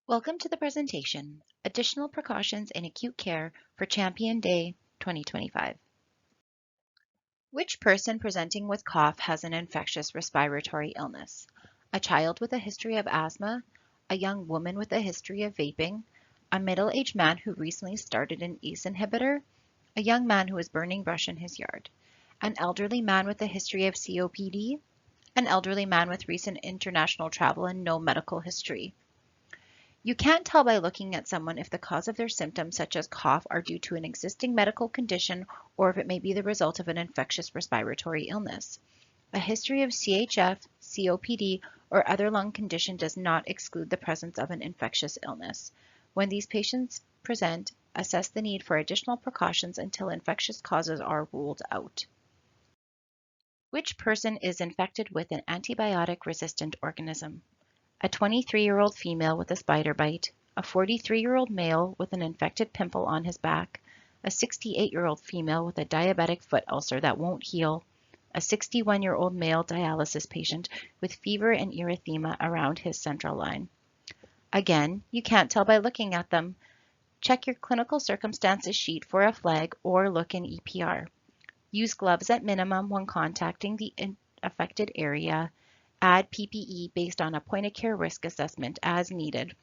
Welcome to the presentation, Additional Precautions in Acute Care for Champion Day 2025. Which person presenting with cough has an infectious respiratory illness? A child with a history of asthma, a young woman with a history of vaping, a middle-aged man who recently started an ACE inhibitor, a young man who is burning brush in his yard, an elderly man with a history of COPD, an elderly man with recent international travel and no medical history. You can't tell by looking at someone if the cause of their symptoms, such as cough, are due to an existing medical condition or if it may be the result of an infectious respiratory illness. A history of CHF, COPD, or other lung condition does not exclude the presence of an infectious illness. When these patients present, assess the need for additional precautions until infectious causes are ruled out. Which person is infected with an antibiotic-resistant organism? A 23-year-old female with a spider bite, a 43-year-old male with an infected pimple on his back, a 68-year-old female with a diabetic foot ulcer that won't heal, a 61-year-old male dialysis patient with fever and erythema around his central line. Again, you can't tell by looking at them. Check your clinical circumstances sheet for a flag or look in EPR. Use gloves at minimum when contacting the affected area. Add PPE based on a point-of-care risk assessment as needed.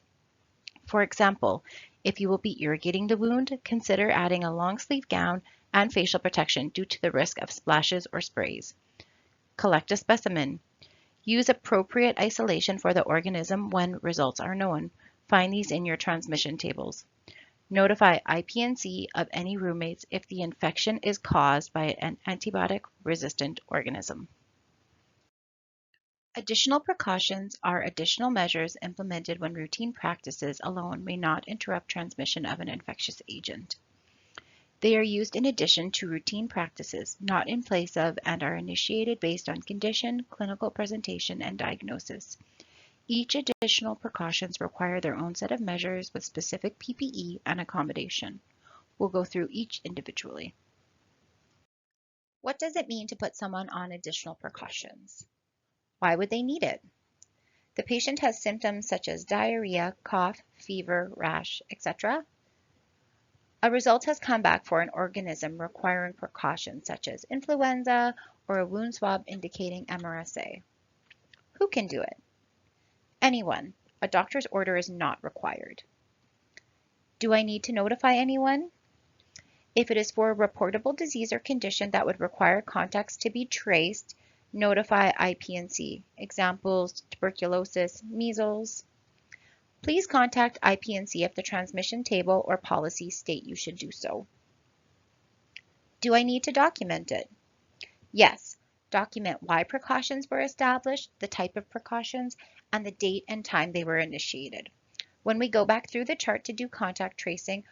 For example, if you will be irrigating the wound, consider adding a long-sleeve gown and facial protection due to the risk of splashes or sprays. Collect a specimen. Use appropriate isolation for the organism when results are known. Find these in your transmission tables. Notify IPNC of any roommates if the infection is caused by an antibiotic-resistant organism. Additional precautions are additional measures implemented when routine practices alone may not interrupt transmission of an infectious agent. They are used in addition to routine practices, not in place of, and are initiated based on condition, clinical presentation, and diagnosis. Each additional precautions require their own set of measures with specific PPE and accommodation. We'll go through each individually. What does it mean to put someone on additional precautions? Why would they need it? The patient has symptoms such as diarrhea, cough, fever, rash, etc. A result has come back for an organism requiring precautions such as influenza or a wound swab indicating MRSA. Who can do it? Anyone. A doctor's order is not required. Do I need to notify anyone? If it is for a reportable disease or condition that would require contacts to be traced, notify IPNC. Examples, tuberculosis, measles. Please contact IPNC if the transmission table or policy state you should do so. Do I need to document it? Yes. Document why precautions were established, the type of precautions, and the date and time they were initiated. When we go back through the chart to do contact tracing,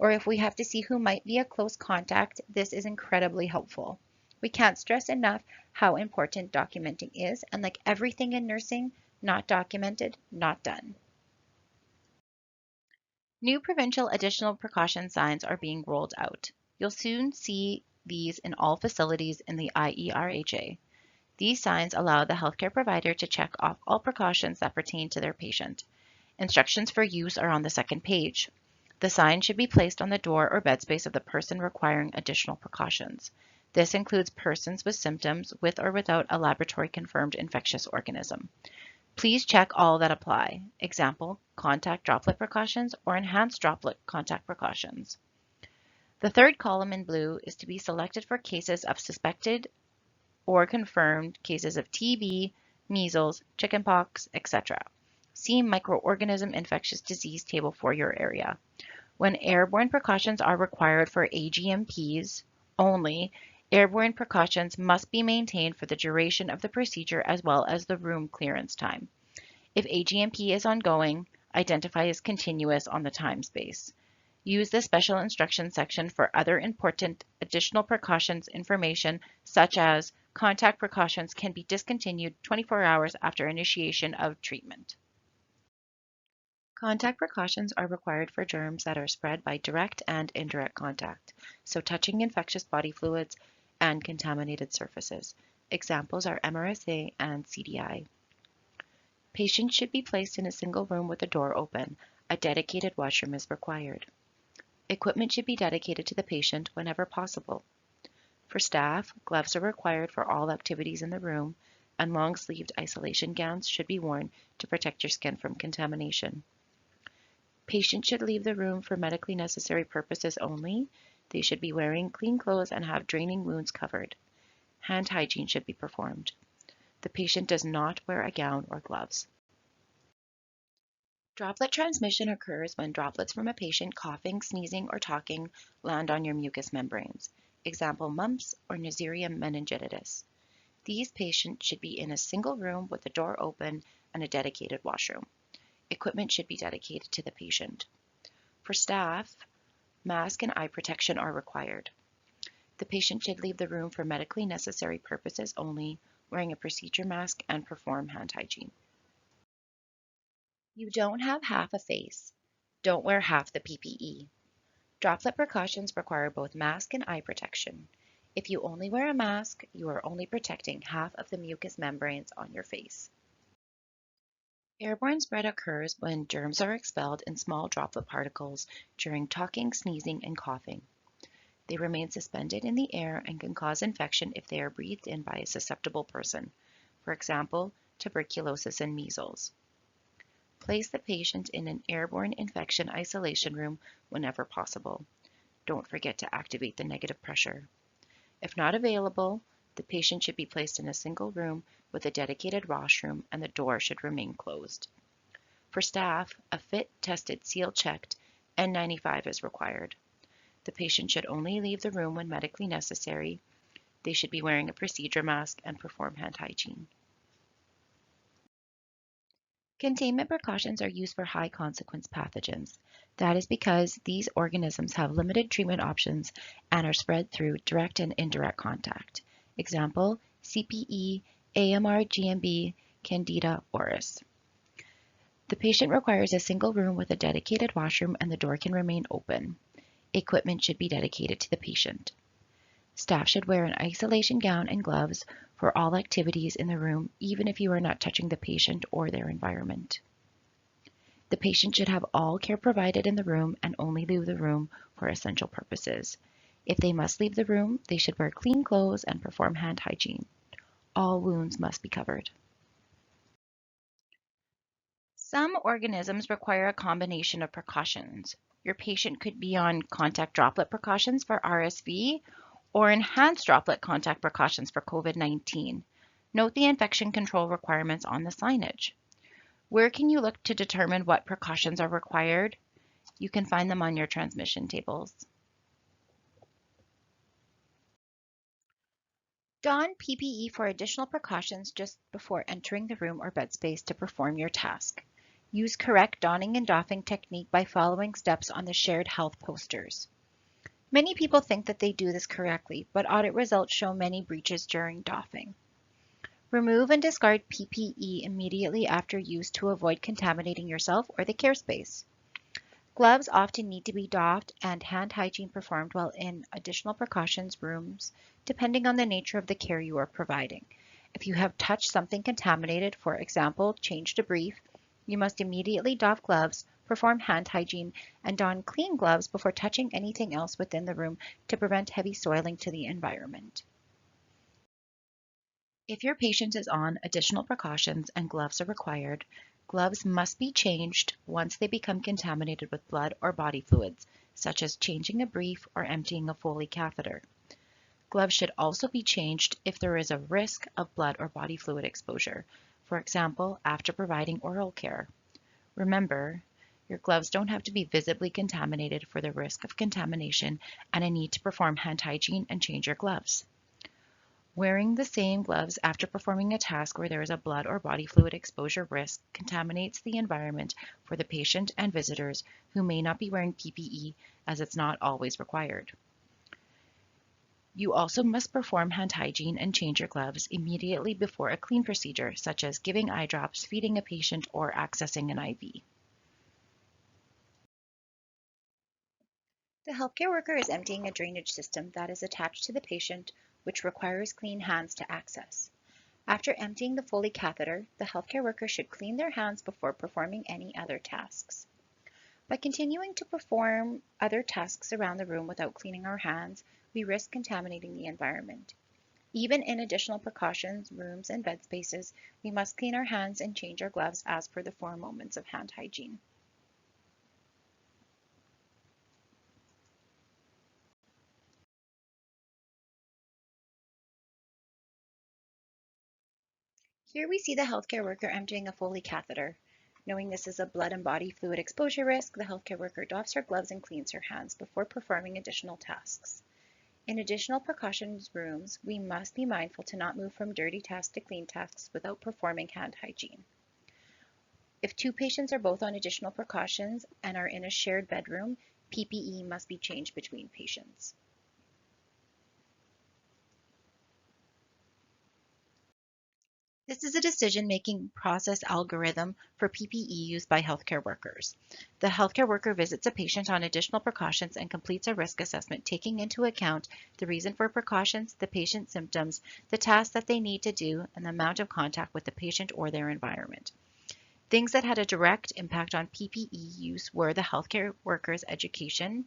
or if we have to see who might be a close contact, this is incredibly helpful. We can't stress enough how important documenting is, and like everything in nursing, not documented, not done. New provincial additional precaution signs are being rolled out. You'll soon see these in all facilities in the IERHA. These signs allow the healthcare provider to check off all precautions that pertain to their patient. Instructions for use are on the second page. The sign should be placed on the door or bed space of the person requiring additional precautions. This includes persons with symptoms with or without a laboratory-confirmed infectious organism. Please check all that apply. Example, contact droplet precautions or enhanced droplet contact precautions. The third column in blue is to be selected for cases of suspected or confirmed cases of TB, measles, chickenpox, etc. See microorganism infectious disease table for your area. When airborne precautions are required for AGMPs only, airborne precautions must be maintained for the duration of the procedure as well as the room clearance time. If AGMP is ongoing, identify as continuous on the time space. Use the special instructions section for other important additional precautions information, such as contact precautions can be discontinued 24 hours after initiation of treatment. Contact precautions are required for germs that are spread by direct and indirect contact, so touching infectious body fluids and contaminated surfaces. Examples are MRSA and CDI. Patients should be placed in a single room with the door open. A dedicated washroom is required. Equipment should be dedicated to the patient whenever possible. For staff, gloves are required for all activities in the room, and long-sleeved isolation gowns should be worn to protect your skin from contamination. Patients should leave the room for medically necessary purposes only. They should be wearing clean clothes and have draining wounds covered. Hand hygiene should be performed. The patient does not wear a gown or gloves. Droplet transmission occurs when droplets from a patient coughing, sneezing, or talking land on your mucous membranes. Example, mumps or Neisseria meningitidis. These patients should be in a single room with the door open and a dedicated washroom. Equipment should be dedicated to the patient. For staff, mask and eye protection are required. The patient should leave the room for medically necessary purposes only, wearing a procedure mask and perform hand hygiene. You don't have half a face. Don't wear half the PPE. Droplet precautions require both mask and eye protection. If you only wear a mask, you are only protecting half of the mucous membranes on your face. Airborne spread occurs when germs are expelled in small droplet particles during talking, sneezing, and coughing. They remain suspended in the air and can cause infection if they are breathed in by a susceptible person, for example, tuberculosis and measles. Place the patient in an airborne infection isolation room whenever possible. Don't forget to activate the negative pressure. If not available, the patient should be placed in a single room with a dedicated washroom and the door should remain closed. For staff, a fit, tested, seal-checked N95 is required. The patient should only leave the room when medically necessary. They should be wearing a procedure mask and perform hand hygiene. Containment precautions are used for high-consequence pathogens. That is because these organisms have limited treatment options and are spread through direct and indirect contact. Example, CPE, AMR, GMB, Candida auris. The patient requires a single room with a dedicated washroom and the door can remain open. Equipment should be dedicated to the patient. Staff should wear an isolation gown and gloves for all activities in the room, even if you are not touching the patient or their environment. The patient should have all care provided in the room and only leave the room for essential purposes. If they must leave the room, they should wear clean clothes and perform hand hygiene. All wounds must be covered. Some organisms require a combination of precautions. Your patient could be on contact droplet precautions for RSV or enhanced droplet contact precautions for COVID-19. Note the infection control requirements on the signage. Where can you look to determine what precautions are required? You can find them on your transmission tables. Don PPE for additional precautions just before entering the room or bed space to perform your task. Use correct donning and doffing technique by following steps on the shared health posters. Many people think that they do this correctly, but audit results show many breaches during doffing. Remove and discard PPE immediately after use to avoid contaminating yourself or the care space. Gloves often need to be doffed and hand hygiene performed while in additional precautions rooms, depending on the nature of the care you are providing. If you have touched something contaminated, for example, changed a brief, you must immediately doff gloves, perform hand hygiene, and don clean gloves before touching anything else within the room to prevent heavy soiling to the environment. If your patient is on additional precautions and gloves are required, gloves must be changed once they become contaminated with blood or body fluids, such as changing a brief or emptying a Foley catheter. Gloves should also be changed if there is a risk of blood or body fluid exposure, for example, after providing oral care. Remember, your gloves don't have to be visibly contaminated for the risk of contamination and a need to perform hand hygiene and change your gloves. Wearing the same gloves after performing a task where there is a blood or body fluid exposure risk contaminates the environment for the patient and visitors who may not be wearing PPE as it's not always required. You also must perform hand hygiene and change your gloves immediately before a clean procedure, such as giving eye drops, feeding a patient, or accessing an IV. The healthcare worker is emptying a drainage system that is attached to the patient, which requires clean hands to access. After emptying the Foley catheter, the healthcare worker should clean their hands before performing any other tasks. By continuing to perform other tasks around the room without cleaning our hands, we risk contaminating the environment. Even in additional precautions, rooms, and bed spaces, we must clean our hands and change our gloves as per the 4 moments of hand hygiene. Here we see the healthcare worker emptying a Foley catheter. Knowing this is a blood and body fluid exposure risk, the healthcare worker doffs her gloves and cleans her hands before performing additional tasks. In additional precautions rooms, we must be mindful to not move from dirty tasks to clean tasks without performing hand hygiene. If 2 patients are both on additional precautions and are in a shared bedroom, PPE must be changed between patients. This is a decision-making process algorithm for PPE used by healthcare workers. The healthcare worker visits a patient on additional precautions and completes a risk assessment taking into account the reason for precautions, the patient's symptoms, the tasks that they need to do, and the amount of contact with the patient or their environment. Things that had a direct impact on PPE use were the healthcare worker's education.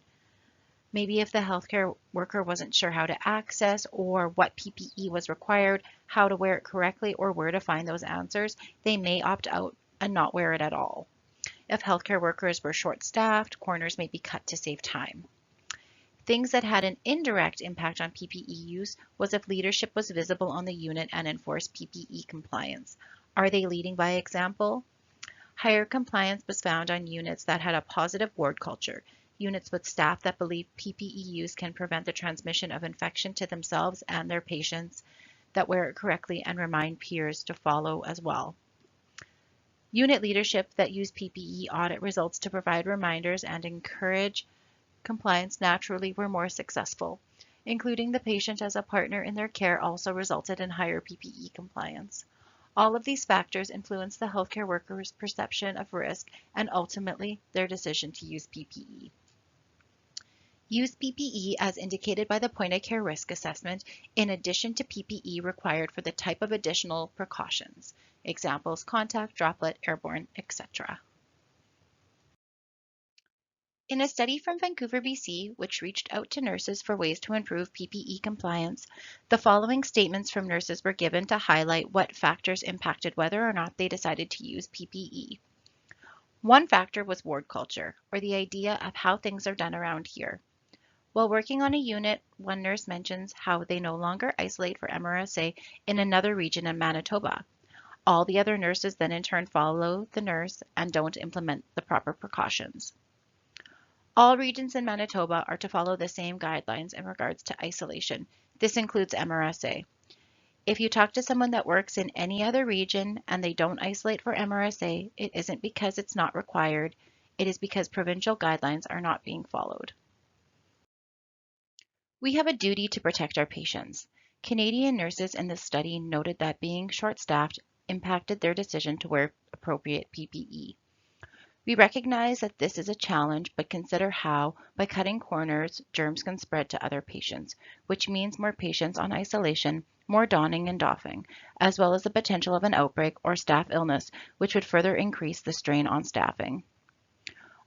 Maybe if the healthcare worker wasn't sure how to access or what PPE was required, how to wear it correctly, or where to find those answers, they may opt out and not wear it at all. If healthcare workers were short-staffed, corners may be cut to save time. Things that had an indirect impact on PPE use was if leadership was visible on the unit and enforced PPE compliance. Are they leading by example? Higher compliance was found on units that had a positive ward culture, units with staff that believe PPE use can prevent the transmission of infection to themselves and their patients, that wear it correctly and remind peers to follow as well. Unit leadership that use PPE audit results to provide reminders and encourage compliance naturally were more successful. Including the patient as a partner in their care also resulted in higher PPE compliance. All of these factors influence the healthcare worker's perception of risk and ultimately their decision to use PPE. Use PPE as indicated by the point-of-care risk assessment in addition to PPE required for the type of additional precautions. Examples: contact, droplet, airborne, etc. In a study from Vancouver, BC, which reached out to nurses for ways to improve PPE compliance, the following statements from nurses were given to highlight what factors impacted whether or not they decided to use PPE. One factor was ward culture, or the idea of how things are done around here. While working on a unit, one nurse mentions how they no longer isolate for MRSA in another region in Manitoba. All the other nurses then in turn follow the nurse and don't implement the proper precautions. All regions in Manitoba are to follow the same guidelines in regards to isolation. This includes MRSA. If you talk to someone that works in any other region and they don't isolate for MRSA, it isn't because it's not required, it is because provincial guidelines are not being followed. We have a duty to protect our patients. Canadian nurses in this study noted that being short-staffed impacted their decision to wear appropriate PPE. We recognize that this is a challenge, but consider how, by cutting corners, germs can spread to other patients, which means more patients on isolation, more donning and doffing, as well as the potential of an outbreak or staff illness, which would further increase the strain on staffing.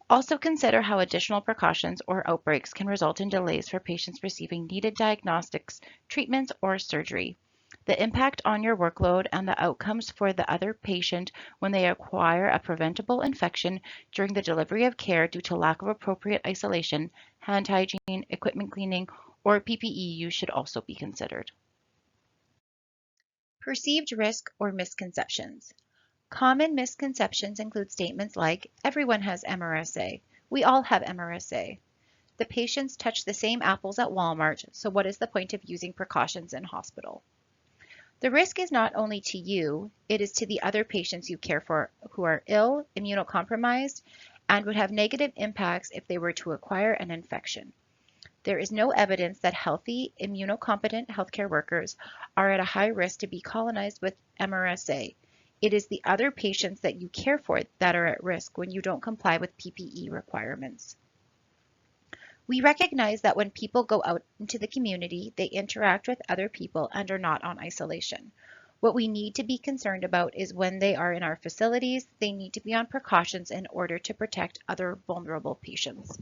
Also consider how additional precautions or outbreaks can result in delays for patients receiving needed diagnostics, treatments, or surgery. The impact on your workload and the outcomes for the other patient when they acquire a preventable infection during the delivery of care due to lack of appropriate isolation, hand hygiene, equipment cleaning, or PPE use should also be considered. Perceived risk or misconceptions. Common misconceptions include statements like, everyone has MRSA, we all have MRSA, the patients touch the same apples at Walmart, so what is the point of using precautions in hospital? The risk is not only to you, it is to the other patients you care for who are ill, immunocompromised, and would have negative impacts if they were to acquire an infection. There is no evidence that healthy, immunocompetent healthcare workers are at a high risk to be colonized with MRSA. It is the other patients that you care for that are at risk when you don't comply with PPE requirements. We recognize that when people go out into the community, they interact with other people and are not on isolation. What we need to be concerned about is when they are in our facilities, they need to be on precautions in order to protect other vulnerable patients.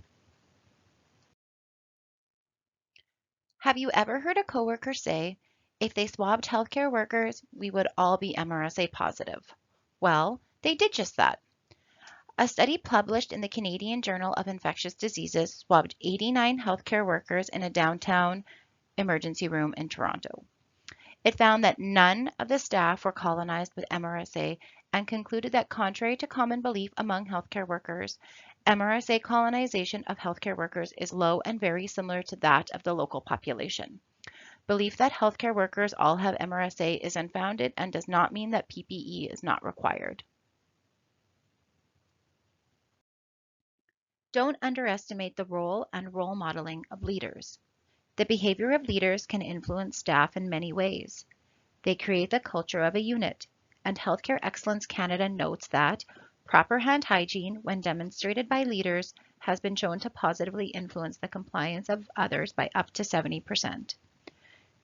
Have you ever heard a coworker say, if they swabbed healthcare workers, we would all be MRSA positive? Well, they did just that. A study published in the Canadian Journal of Infectious Diseases swabbed 89 healthcare workers in a downtown emergency room in Toronto. It found that none of the staff were colonized with MRSA and concluded that contrary to common belief among healthcare workers, MRSA colonization of healthcare workers is low and very similar to that of the local population. Belief that healthcare workers all have MRSA is unfounded and does not mean that PPE is not required. Don't underestimate the role and role modeling of leaders. The behavior of leaders can influence staff in many ways. They create the culture of a unit, and Healthcare Excellence Canada notes that proper hand hygiene, when demonstrated by leaders, has been shown to positively influence the compliance of others by up to 70%.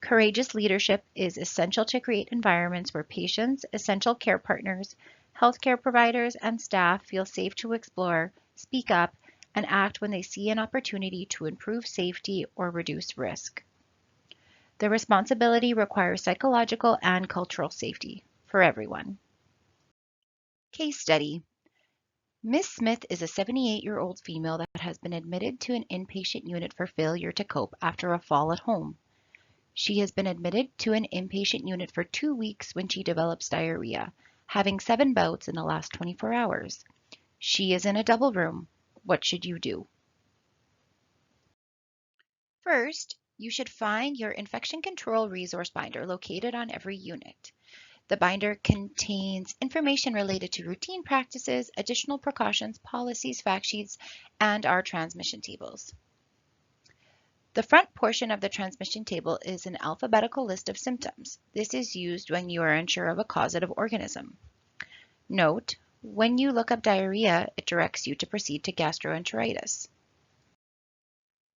Courageous leadership is essential to create environments where patients, essential care partners, healthcare providers, and staff feel safe to explore, speak up, and act when they see an opportunity to improve safety or reduce risk. The responsibility requires psychological and cultural safety for everyone. Case study. Miss Smith is a 78-year-old female that has been admitted to an inpatient unit for failure to cope after a fall at home. She has been admitted to an inpatient unit for 2 weeks when she develops diarrhea, having 7 bouts in the last 24 hours. She is in a double room. What should you do? First, you should find your infection control resource binder located on every unit. The binder contains information related to routine practices, additional precautions, policies, fact sheets, and our transmission tables. The front portion of the transmission table is an alphabetical list of symptoms. This is used when you are unsure of a causative organism. Note, when you look up diarrhea, it directs you to proceed to gastroenteritis.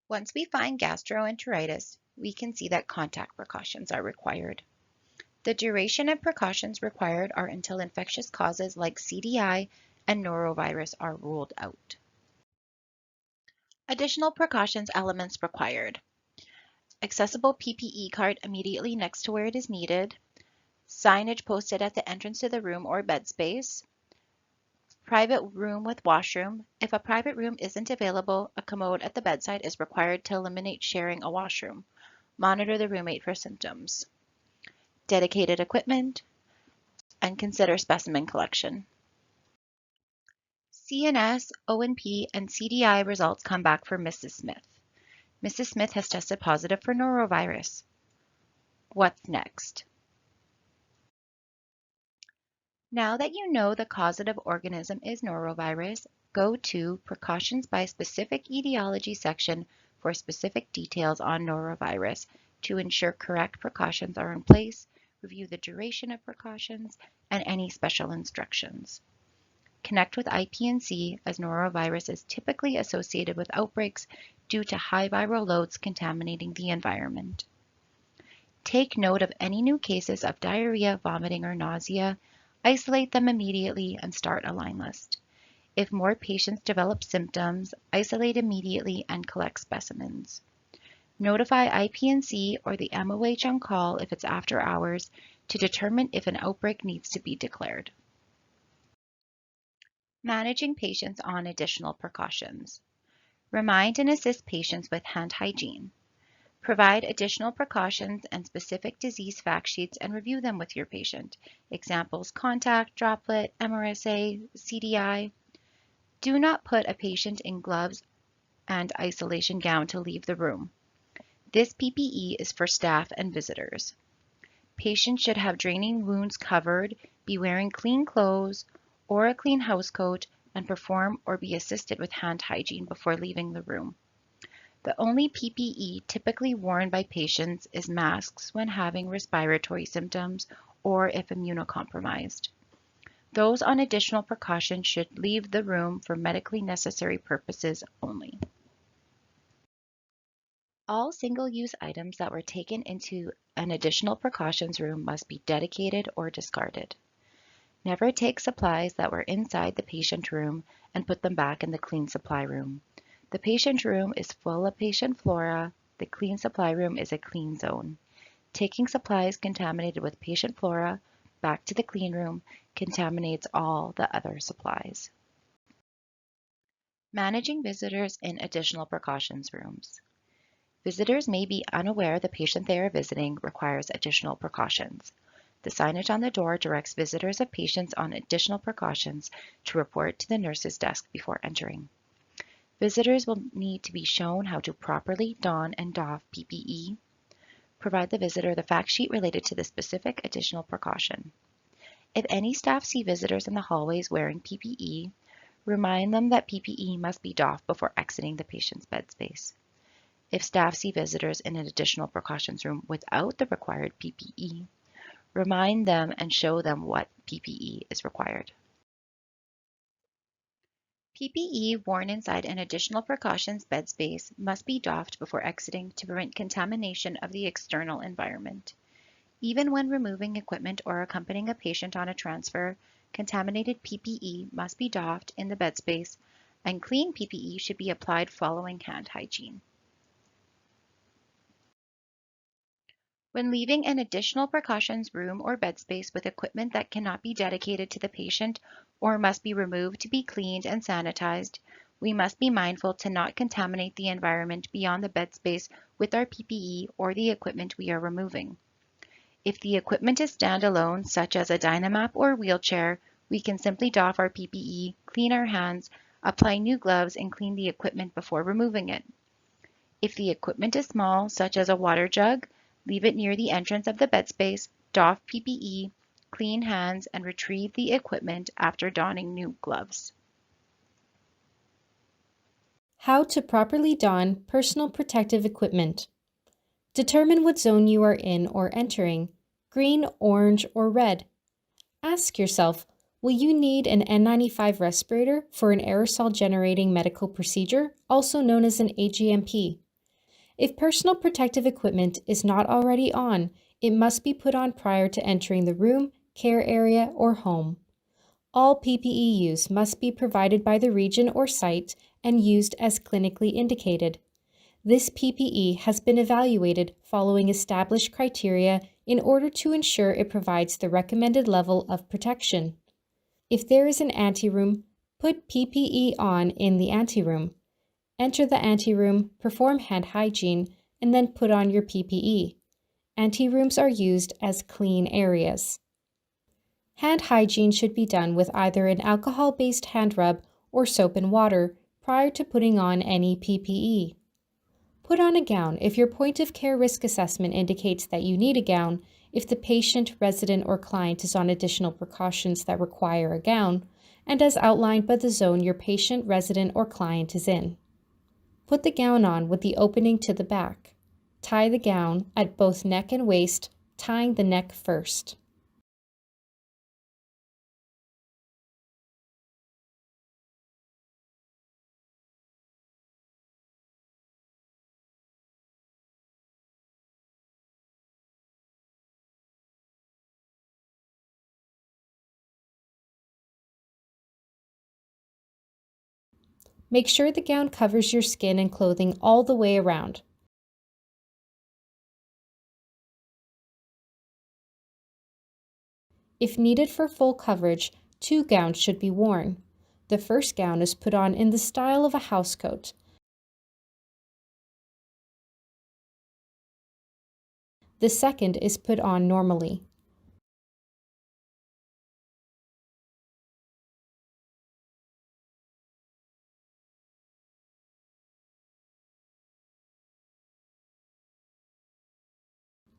Once we find gastroenteritis, we can see that contact precautions are required. The duration of precautions required are until infectious causes like CDI and norovirus are ruled out. Additional precautions elements required. Accessible PPE cart immediately next to where it is needed. Signage posted at the entrance to the room or bed space. Private room with washroom. If a private room isn't available, a commode at the bedside is required to eliminate sharing a washroom. Monitor the roommate for symptoms. Dedicated equipment, and consider specimen collection. CNS, O&P, and CDI results come back for Mrs. Smith. Mrs. Smith has tested positive for norovirus. What's next? Now that you know the causative organism is norovirus, go to Precautions by Specific Etiology section for specific details on norovirus to ensure correct precautions are in place, review the duration of precautions, and any special instructions. Connect with IPNC as norovirus is typically associated with outbreaks due to high viral loads contaminating the environment. Take note of any new cases of diarrhea, vomiting, or nausea. Isolate them immediately and start a line list. If more patients develop symptoms, isolate immediately and collect specimens. Notify IPNC or the MOH on call if it's after hours to determine if an outbreak needs to be declared. Managing patients on additional precautions. Remind and assist patients with hand hygiene. Provide additional precautions and specific disease fact sheets and review them with your patient. Examples: contact, droplet, MRSA, CDI. Do not put a patient in gloves and isolation gown to leave the room. This PPE is for staff and visitors. Patients should have draining wounds covered, be wearing clean clothes or a clean housecoat, and perform or be assisted with hand hygiene before leaving the room. The only PPE typically worn by patients is masks when having respiratory symptoms or if immunocompromised. Those on additional precautions should leave the room for medically necessary purposes only. All single-use items that were taken into an additional precautions room must be dedicated or discarded. Never take supplies that were inside the patient room and put them back in the clean supply room. The patient room is full of patient flora. The clean supply room is a clean zone. Taking supplies contaminated with patient flora back to the clean room contaminates all the other supplies. Managing visitors in additional precautions rooms. Visitors may be unaware the patient they are visiting requires additional precautions. The signage on the door directs visitors of patients on additional precautions to report to the nurse's desk before entering. Visitors will need to be shown how to properly don and doff PPE. Provide the visitor the fact sheet related to the specific additional precaution. If any staff see visitors in the hallways wearing PPE, remind them that PPE must be doffed before exiting the patient's bed space. If staff see visitors in an additional precautions room without the required PPE, remind them and show them what PPE is required. PPE worn inside an additional precautions bed space must be doffed before exiting to prevent contamination of the external environment. Even when removing equipment or accompanying a patient on a transfer, contaminated PPE must be doffed in the bed space, and clean PPE should be applied following hand hygiene. When leaving an additional precautions room or bed space with equipment that cannot be dedicated to the patient or must be removed to be cleaned and sanitized, we must be mindful to not contaminate the environment beyond the bed space with our PPE or the equipment we are removing. If the equipment is standalone, such as a Dynamap or wheelchair, we can simply doff our PPE, clean our hands, apply new gloves, and clean the equipment before removing it. If the equipment is small, such as a water jug, leave it near the entrance of the bed space, doff PPE, clean hands, and retrieve the equipment after donning new gloves. How to properly don personal protective equipment. Determine what zone you are in or entering, green, orange, or red. Ask yourself, will you need an N95 respirator for an aerosol-generating medical procedure, also known as an AGMP? If personal protective equipment is not already on, it must be put on prior to entering the room, care area, or home. All PPE use must be provided by the region or site and used as clinically indicated. This PPE has been evaluated following established criteria in order to ensure it provides the recommended level of protection. If there is an anteroom, put PPE on in the anteroom. Enter the anteroom, perform hand hygiene, and then put on your PPE. Anterooms are used as clean areas. Hand hygiene should be done with either an alcohol-based hand rub or soap and water prior to putting on any PPE. Put on a gown if your point of care risk assessment indicates that you need a gown, if the patient, resident, or client is on additional precautions that require a gown, and as outlined by the zone your patient, resident, or client is in. Put the gown on with the opening to the back. Tie the gown at both neck and waist, tying the neck first. Make sure the gown covers your skin and clothing all the way around. If needed for full coverage, 2 gowns should be worn. The first gown is put on in the style of a housecoat. The second is put on normally.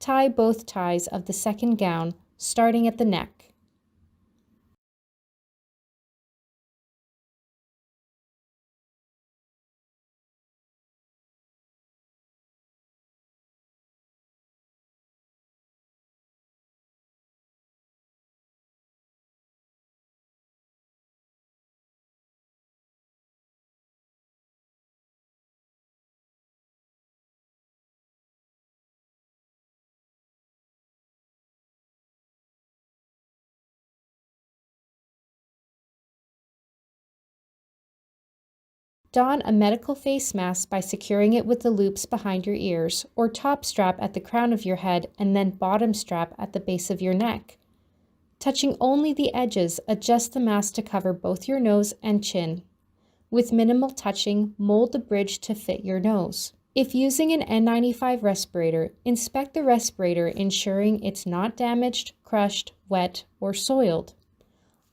Tie both ties of the second gown, starting at the neck. Don a medical face mask by securing it with the loops behind your ears, or top strap at the crown of your head and then bottom strap at the base of your neck. Touching only the edges, adjust the mask to cover both your nose and chin. With minimal touching, mold the bridge to fit your nose. If using an N95 respirator, inspect the respirator, ensuring it's not damaged, crushed, wet, or soiled.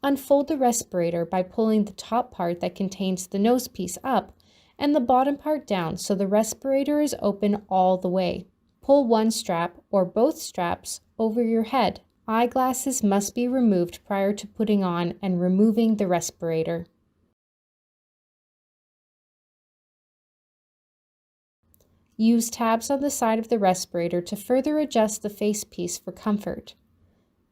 Unfold the respirator by pulling the top part that contains the nose piece up and the bottom part down so the respirator is open all the way. Pull one strap or both straps over your head. Eyeglasses must be removed prior to putting on and removing the respirator. Use tabs on the side of the respirator to further adjust the face piece for comfort.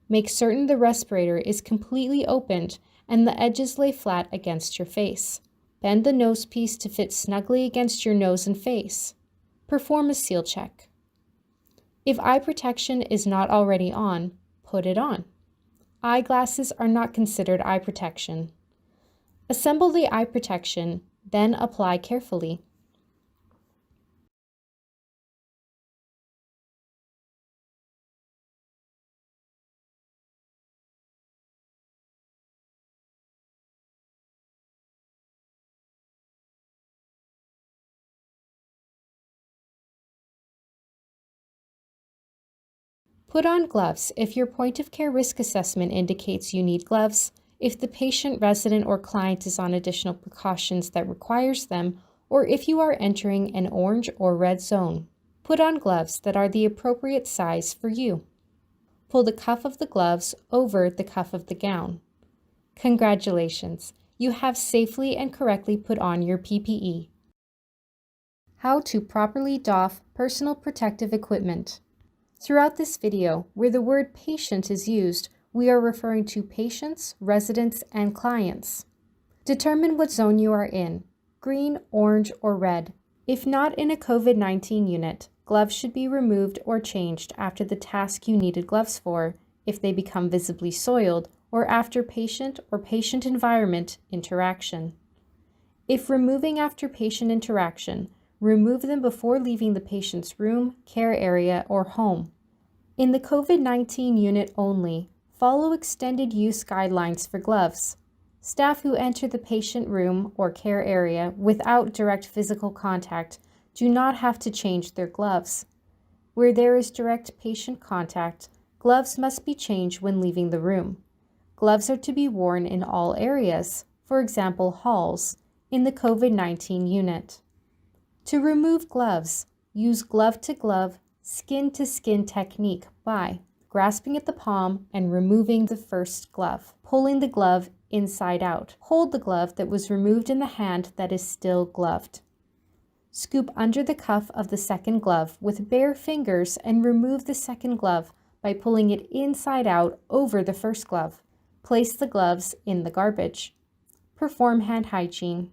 Make certain the respirator is completely opened and the edges lay flat against your face. Bend the nose piece to fit snugly against your nose and face. Perform a seal check. If eye protection is not already on, put it on. Eyeglasses are not considered eye protection. Assemble the eye protection, then apply carefully. Put on gloves if your point of care risk assessment indicates you need gloves, if the patient, resident, or client is on additional precautions that requires them, or if you are entering an orange or red zone. Put on gloves that are the appropriate size for you. Pull the cuff of the gloves over the cuff of the gown. Congratulations, you have safely and correctly put on your PPE. How to properly doff personal protective equipment. Throughout this video, where the word patient is used, we are referring to patients, residents, and clients. Determine what zone you are in, green, orange, or red. If not in a COVID-19 unit, gloves should be removed or changed after the task you needed gloves for, if they become visibly soiled, or after patient or patient environment interaction. If removing after patient interaction, remove them before leaving the patient's room, care area, or home. In the COVID-19 unit only, follow extended use guidelines for gloves. Staff who enter the patient room or care area without direct physical contact do not have to change their gloves. Where there is direct patient contact, gloves must be changed when leaving the room. Gloves are to be worn in all areas, for example, halls, in the COVID-19 unit. To remove gloves, use glove-to-glove, skin-to-skin technique by grasping at the palm and removing the first glove, pulling the glove inside out. Hold the glove that was removed in the hand that is still gloved. Scoop under the cuff of the second glove with bare fingers and remove the second glove by pulling it inside out over the first glove. Place the gloves in the garbage. Perform hand hygiene.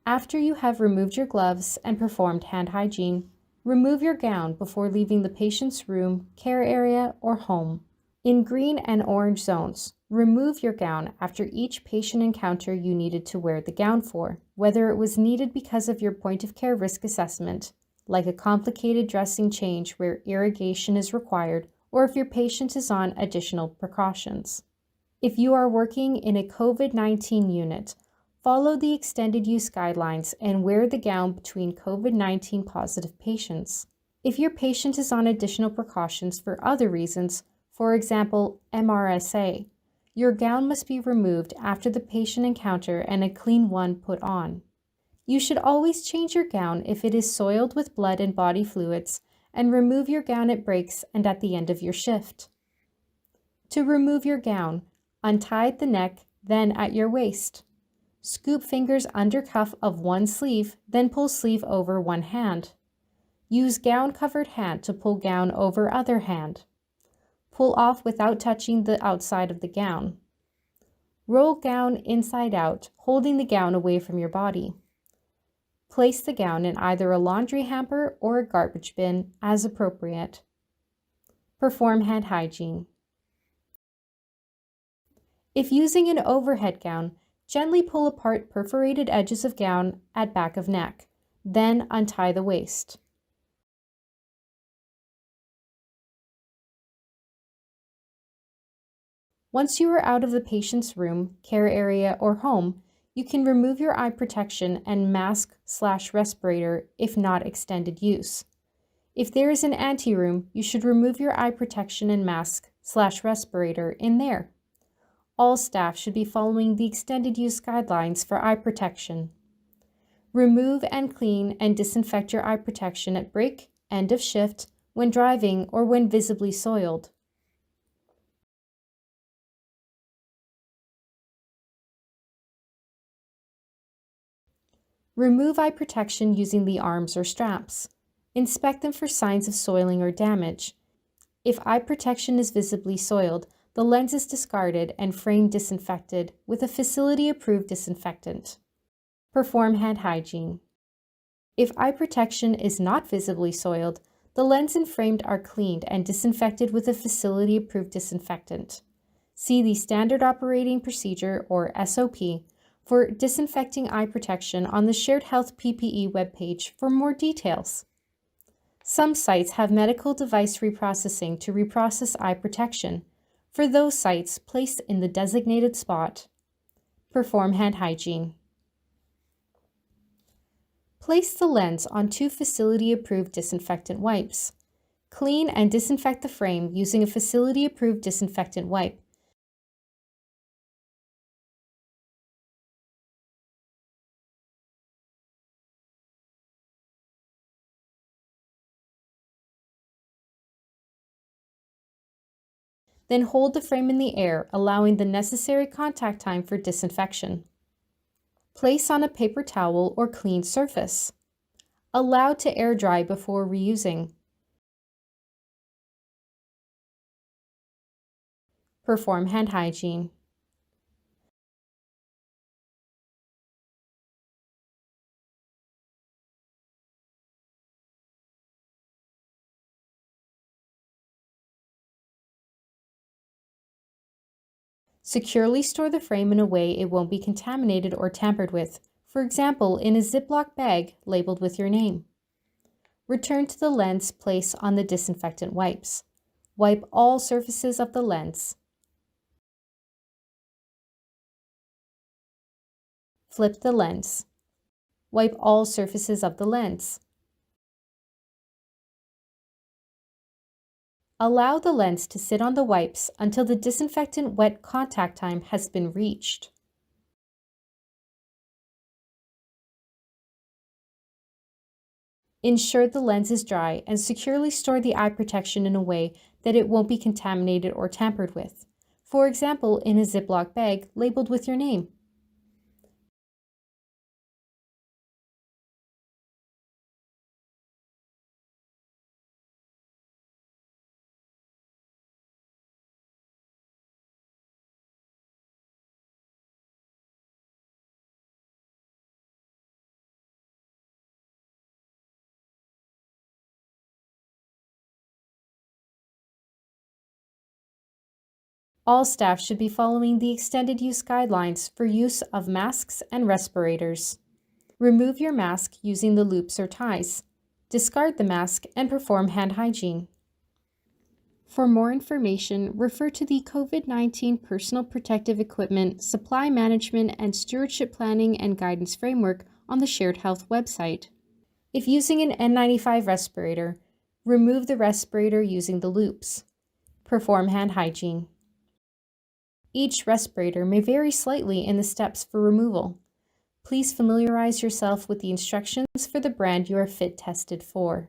After you have removed your gloves and performed hand hygiene, remove your gown before leaving the patient's room, care area, or home. In green and orange zones, remove your gown after each patient encounter you needed to wear the gown for, whether it was needed because of your point of care risk assessment, like a complicated dressing change where irrigation is required, or if your patient is on additional precautions. If you are working in a COVID-19 unit, follow the extended use guidelines and wear the gown between COVID-19 positive patients. If your patient is on additional precautions for other reasons, for example, MRSA, your gown must be removed after the patient encounter and a clean one put on. You should always change your gown if it is soiled with blood and body fluids, and remove your gown at breaks and at the end of your shift. To remove your gown, untie at the neck, then at your waist. Scoop fingers under cuff of one sleeve, then pull sleeve over one hand. Use gown-covered hand to pull gown over other hand. Pull off without touching the outside of the gown. Roll gown inside out, holding the gown away from your body. Place the gown in either a laundry hamper or a garbage bin as appropriate. Perform hand hygiene. If using an overhead gown, gently pull apart perforated edges of gown at back of neck, then untie the waist. Once you are out of the patient's room, care area, or home, you can remove your eye protection and mask/respirator if not extended use. If there is an anteroom, you should remove your eye protection and mask/respirator in there. All staff should be following the extended use guidelines for eye protection. Remove and clean and disinfect your eye protection at break, end of shift, when driving, or when visibly soiled. Remove eye protection using the arms or straps. Inspect them for signs of soiling or damage. If eye protection is visibly soiled, the lens is discarded and frame disinfected with a facility-approved disinfectant. Perform hand hygiene. If eye protection is not visibly soiled, the lens and frame are cleaned and disinfected with a facility-approved disinfectant. See the Standard Operating Procedure, or SOP, for disinfecting eye protection on the Shared Health PPE webpage for more details. Some sites have medical device reprocessing to reprocess eye protection. For those sites, place in the designated spot. Perform hand hygiene. Place the lens on 2 facility-approved disinfectant wipes. Clean and disinfect the frame using a facility-approved disinfectant wipe. Then hold the frame in the air, allowing the necessary contact time for disinfection. Place on a paper towel or clean surface. Allow to air dry before reusing. Perform hand hygiene. Securely store the frame in a way it won't be contaminated or tampered with, for example, in a Ziploc bag labeled with your name. Return to the lens placed on the disinfectant wipes. Wipe all surfaces of the lens. Flip the lens. Wipe all surfaces of the lens. Allow the lens to sit on the wipes until the disinfectant wet contact time has been reached. Ensure the lens is dry and securely store the eye protection in a way that it won't be contaminated or tampered with. For example, in a Ziploc bag labeled with your name. All staff should be following the extended use guidelines for use of masks and respirators. Remove your mask using the loops or ties. Discard the mask and perform hand hygiene. For more information, refer to the COVID-19 Personal Protective Equipment Supply Management and Stewardship Planning and Guidance Framework on the Shared Health website. If using an N95 respirator, remove the respirator using the loops. Perform hand hygiene. Each respirator may vary slightly in the steps for removal. Please familiarize yourself with the instructions for the brand you are fit tested for.